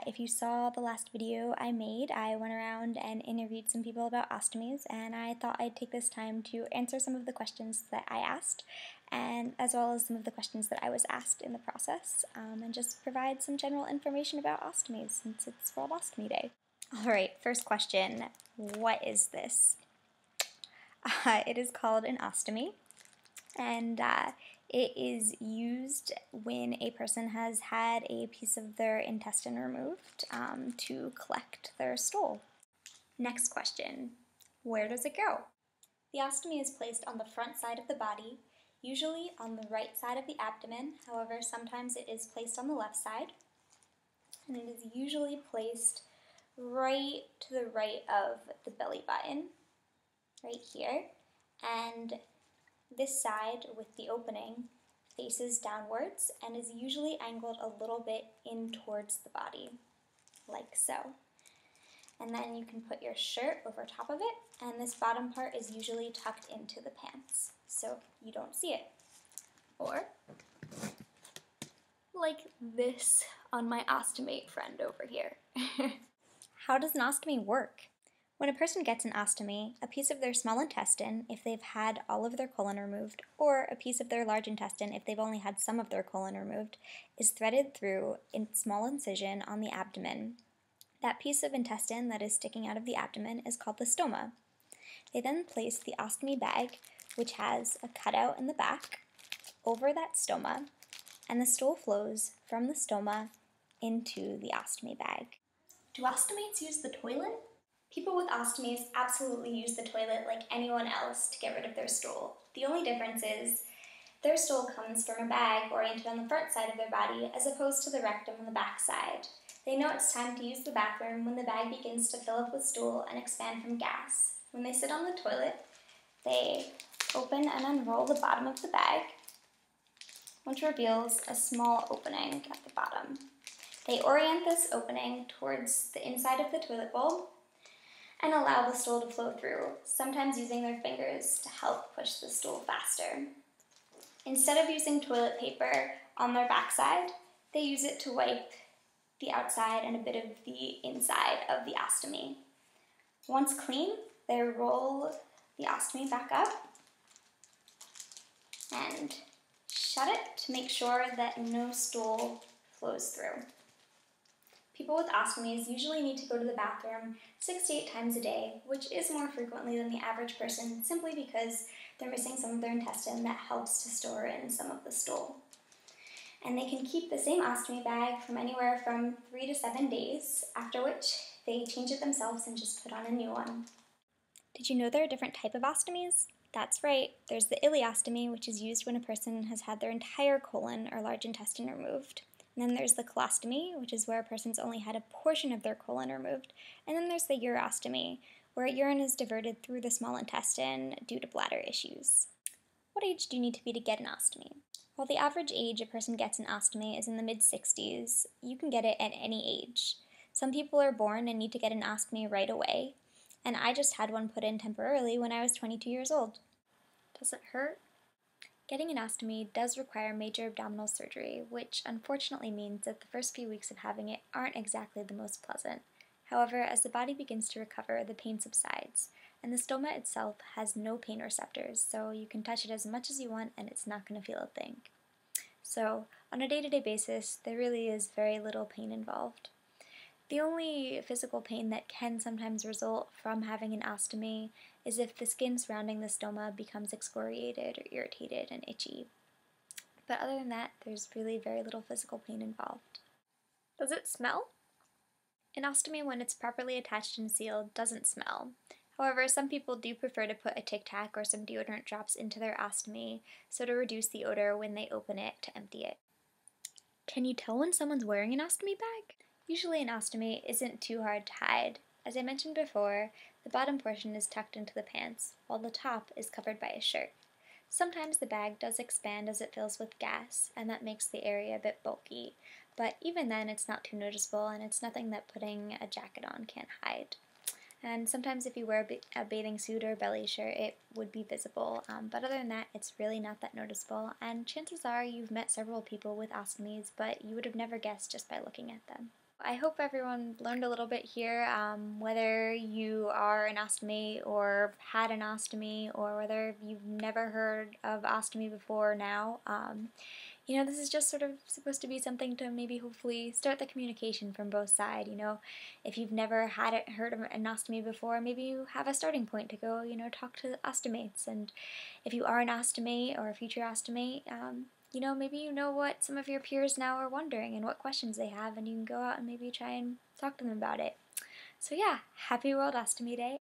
If you saw the last video I made, I went around and interviewed some people about ostomies, and I thought I'd take this time to answer some of the questions that I asked, and as well as some of the questions that I was asked in the process, and just provide some general information about ostomies since it's World Ostomy Day. Alright, first question, what is this? It is called an ostomy, and it is used when a person has had a piece of their intestine removed to collect their stool. Next question, where does it go? The ostomy is placed on the front side of the body, usually on the right side of the abdomen. However, sometimes it is placed on the left side, and it is usually placed right to the right of the belly button, right here, and this side with the opening faces downwards and is usually angled a little bit in towards the body, like so. And then you can put your shirt over top of it, and this bottom part is usually tucked into the pants, so you don't see it. Or like this on my ostomate friend over here. How does an ostomy work? When a person gets an ostomy, a piece of their small intestine, if they've had all of their colon removed, or a piece of their large intestine, if they've only had some of their colon removed, is threaded through a small incision on the abdomen. That piece of intestine that is sticking out of the abdomen is called the stoma. They then place the ostomy bag, which has a cutout in the back, over that stoma, and the stool flows from the stoma into the ostomy bag. Do ostomates use the toilet? People with ostomies absolutely use the toilet like anyone else to get rid of their stool. The only difference is their stool comes from a bag oriented on the front side of their body as opposed to the rectum on the back side. They know it's time to use the bathroom when the bag begins to fill up with stool and expand from gas. When they sit on the toilet, they open and unroll the bottom of the bag, which reveals a small opening at the bottom. They orient this opening towards the inside of the toilet bowl and allow the stool to flow through, sometimes using their fingers to help push the stool faster. Instead of using toilet paper on their backside, they use it to wipe the outside and a bit of the inside of the ostomy. Once clean, they roll the ostomy back up and shut it to make sure that no stool flows through. People with ostomies usually need to go to the bathroom 6 to 8 times a day, which is more frequently than the average person simply because they're missing some of their intestine that helps to store in some of the stool. And they can keep the same ostomy bag from anywhere from 3 to 7 days, after which they change it themselves and just put on a new one. Did you know there are different types of ostomies? That's right, there's the ileostomy, which is used when a person has had their entire colon or large intestine removed. And then there's the colostomy, which is where a person's only had a portion of their colon removed. And then there's the urostomy, where urine is diverted through the small intestine due to bladder issues. What age do you need to be to get an ostomy? While the average age a person gets an ostomy is in the mid-60s, you can get it at any age. Some people are born and need to get an ostomy right away, and I just had one put in temporarily when I was 22 years old. Does it hurt? Getting an ostomy does require major abdominal surgery, which unfortunately means that the first few weeks of having it aren't exactly the most pleasant. However, as the body begins to recover, the pain subsides, and the stoma itself has no pain receptors, so you can touch it as much as you want and it's not going to feel a thing. So, on a day-to-day basis, there really is very little pain involved. The only physical pain that can sometimes result from having an ostomy is if the skin surrounding the stoma becomes excoriated or irritated and itchy. But other than that, there's really very little physical pain involved. Does it smell? An ostomy, when it's properly attached and sealed, doesn't smell. However, some people do prefer to put a Tic Tac or some deodorant drops into their ostomy, so to reduce the odor when they open it to empty it. Can you tell when someone's wearing an ostomy bag? Usually an ostomy isn't too hard to hide. As I mentioned before, the bottom portion is tucked into the pants, while the top is covered by a shirt. Sometimes the bag does expand as it fills with gas, and that makes the area a bit bulky, but even then it's not too noticeable, and it's nothing that putting a jacket on can't hide. And sometimes if you wear a bathing suit or a belly shirt, it would be visible, but other than that, it's really not that noticeable, and chances are you've met several people with ostomies, but you would have never guessed just by looking at them. I hope everyone learned a little bit here, whether you are an ostomy or had an ostomy, or whether you've never heard of ostomy before now. This is just sort of supposed to be something to maybe hopefully start the communication from both sides. If you've never heard of an ostomy before, maybe you have a starting point to go, talk to ostomates. And if you are an ostomy or a future ostomy, maybe you know what some of your peers now are wondering and what questions they have, and you can go out and maybe try and talk to them about it. So yeah, happy World Ostomy Day.